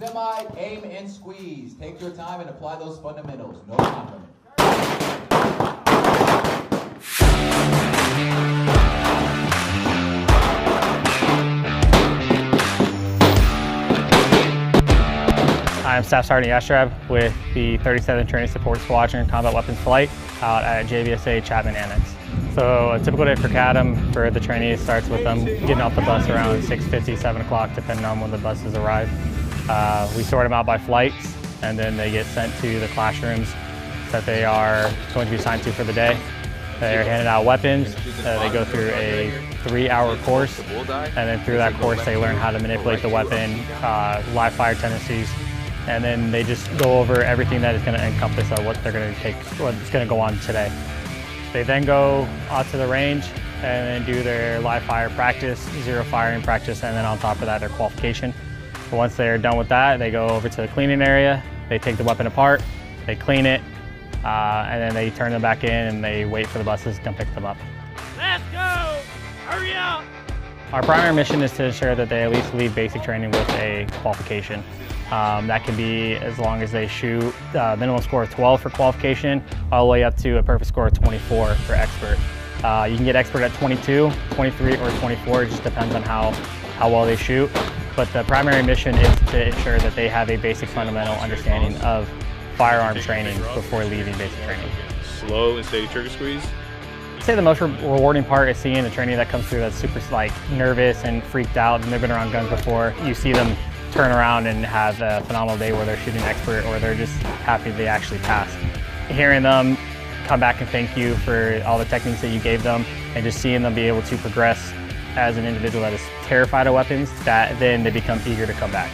Semi, aim, and squeeze. Take your time and apply those fundamentals. No time limit. I'm Staff Sgt. Yastrzab with the 37th Training Support Squadron Combat Weapons Flight out at JBSA Chapman Annex. So a typical day for CATM for the trainees starts with them getting off the bus around 6:50, 7 o'clock, depending on when the buses arrive. We sort them out by flights, and then they get sent to the classrooms that they are going to be assigned to for the day. They're handed out weapons. They go through a 3-hour course, and then through that course they learn how to manipulate the weapon, live fire tendencies, and then they just go over everything that is going to encompass what they're going to take, what's going to go on today. They then go out to the range and then do their live fire practice, zero firing practice, and then on top of that, their qualification. But once they're done with that, they go over to the cleaning area. They take the weapon apart, they clean it, and then they turn them back in and they wait for the buses to come pick them up. Let's go! Hurry up! Our primary mission is to ensure that they at least leave basic training with a qualification. That can be as long as they shoot minimum score of 12 for qualification, all the way up to a perfect score of 24 for expert. You can get expert at 22, 23, or 24. It just depends on how well they shoot. But the primary mission is to ensure that they have a basic fundamental understanding of firearm training before leaving basic training. Slow and steady trigger squeeze. I'd say the most rewarding part is seeing a trainee that comes through that's super nervous and freaked out, and they've been around guns before. You see them turn around and have a phenomenal day where they're shooting expert, or they're just happy they actually passed. Hearing them come back and thank you for all the techniques that you gave them, and just seeing them be able to progress as an individual that is terrified of weapons, that then they become eager to come back.